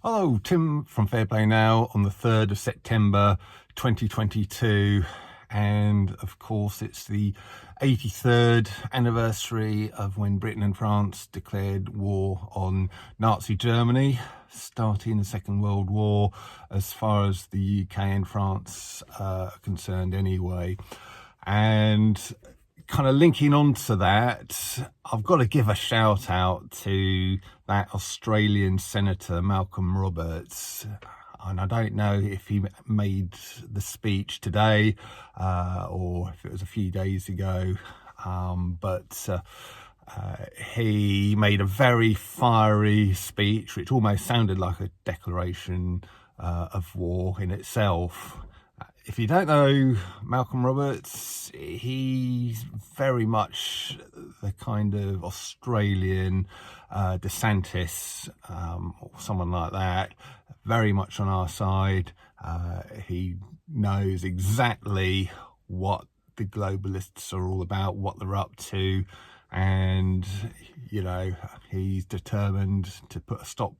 Hello, Tim from Fairplay Now on the 3rd of September 2022, and of course it's the 83rd anniversary of when Britain and France declared war on Nazi Germany, starting the Second World War as far as the UK and France are concerned anyway. And kind of linking on to that, I've got to give a shout out to that Australian Senator Malcolm Roberts. And I don't know if he made the speech today or if it was a few days ago, but he made a very fiery speech, which almost sounded like a declaration of war in itself. If you don't know Malcolm Roberts, he's very much the kind of Australian DeSantis, or someone like that, very much on our side. He knows exactly what the globalists are all about, what they're up to, and, you know, he's determined to put a stop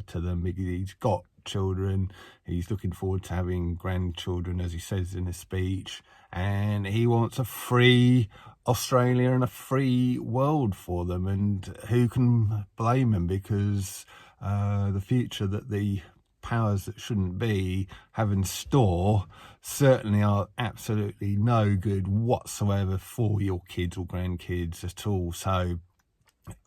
to them because he's got children. He's looking forward to having grandchildren, as he says in his speech, and he wants a free Australia and a free world for them. And who can blame him, because the future that the powers that shouldn't be have in store certainly are absolutely no good whatsoever for your kids or grandkids at all. So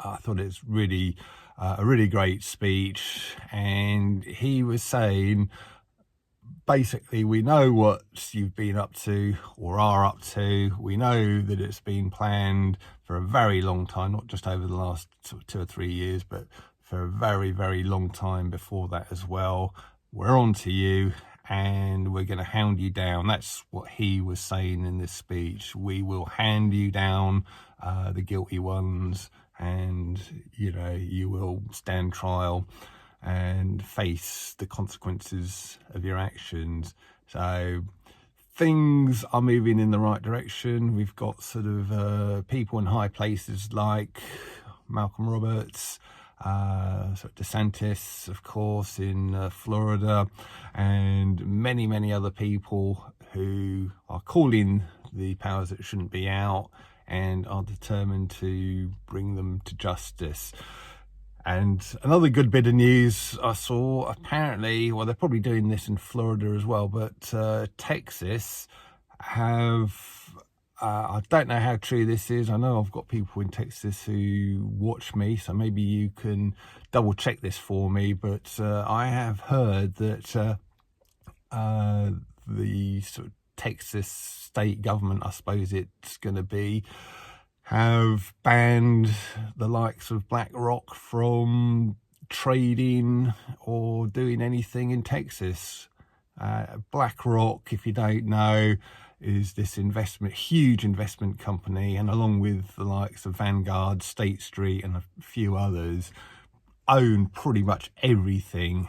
I thought it's really a really great speech, and he was saying basically, we know what you've been up to or are up to. We know that it's been planned for a very long time, not just over the last 2 or 3 years, but for a very, very long time before that as well. We're on to you and we're going to hound you down. That's what he was saying in this speech. We will hand you down, the guilty ones, and, you know, you will stand trial and face the consequences of your actions. So things are moving in the right direction. We've got sort of people in high places like Malcolm Roberts, sort of DeSantis, of course, in Florida, and many, many other people who are calling the powers that shouldn't be out and are determined to bring them to justice. And another good bit of news I saw, apparently, well, they're probably doing this in Florida as well, but Texas have, I don't know how true this is. I know I've got people in Texas who watch me, so maybe you can double check this for me, but I have heard that the sort of Texas state government, I suppose it's going to be, have banned the likes of BlackRock from trading or doing anything in Texas. BlackRock, if you don't know, is this huge investment company, and along with the likes of Vanguard, State Street, and a few others, own pretty much everything.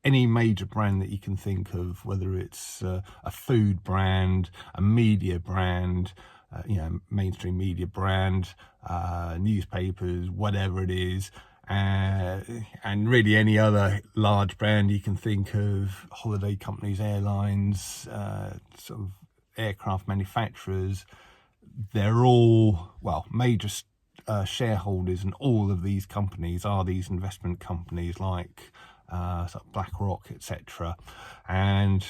Any major brand that you can think of, whether it's a food brand, a media brand, mainstream media brand, newspapers, whatever it is, and really any other large brand you can think of, holiday companies, airlines, sort of aircraft manufacturers. They're all, well, major shareholders in all of these companies are these investment companies like sort of BlackRock, etc. And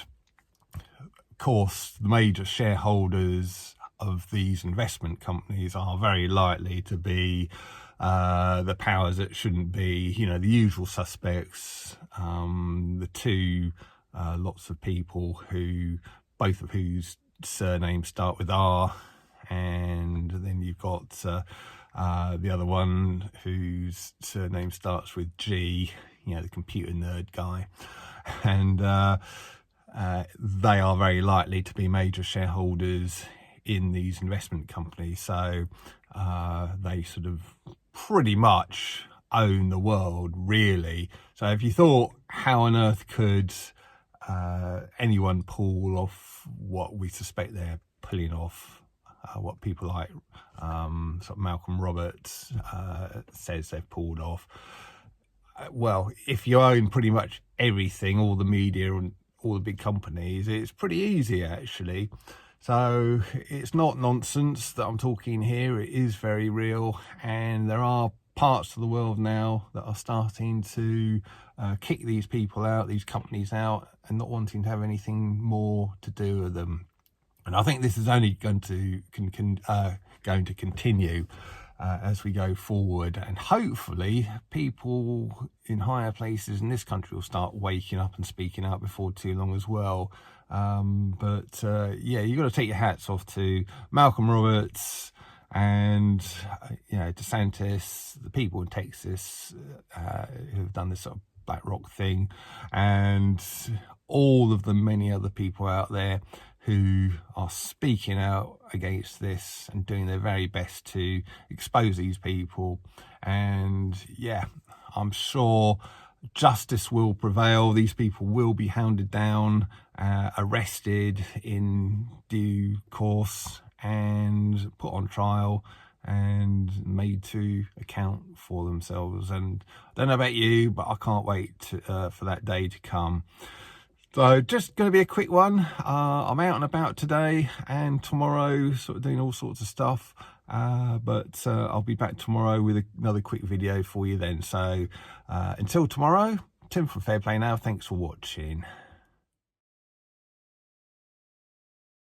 of course, the major shareholders of these investment companies are very likely to be the powers that shouldn't be, you know, the usual suspects, the two lots of people who, both of whose surnames start with R, and then you've got the other one whose surname starts with G, you know, the computer nerd guy, and they are very likely to be major shareholders in these investment companies. So they sort of pretty much own the world, really. So if you thought, how on earth could anyone pull off what we suspect they're pulling off, what people like sort of Malcolm Roberts says they've pulled off, well, if you own pretty much everything, all the media and all the big companies, it's pretty easy actually. So it's not nonsense that I'm talking here. It is very real, and there are parts of the world now that are starting to kick these people out, these companies out, and not wanting to have anything more to do with them. And I think this is only going to continue as we go forward, and hopefully people in higher places in this country will start waking up and speaking out before too long as well. Yeah, you've got to take your hats off to Malcolm Roberts and DeSantis, the people in Texas who've done this sort of Black Rock thing, and all of the many other people out there who are speaking out against this and doing their very best to expose these people. And yeah, I'm sure justice will prevail. These people will be hounded down, arrested in due course, and put on trial and made to account for themselves. And I don't know about you, but I can't wait for that day to come. So just going to be a quick one. I'm out and about today and tomorrow, sort of doing all sorts of stuff. But I'll be back tomorrow with another quick video for you then. So until tomorrow, Tim from Fair Play Now. Thanks for watching.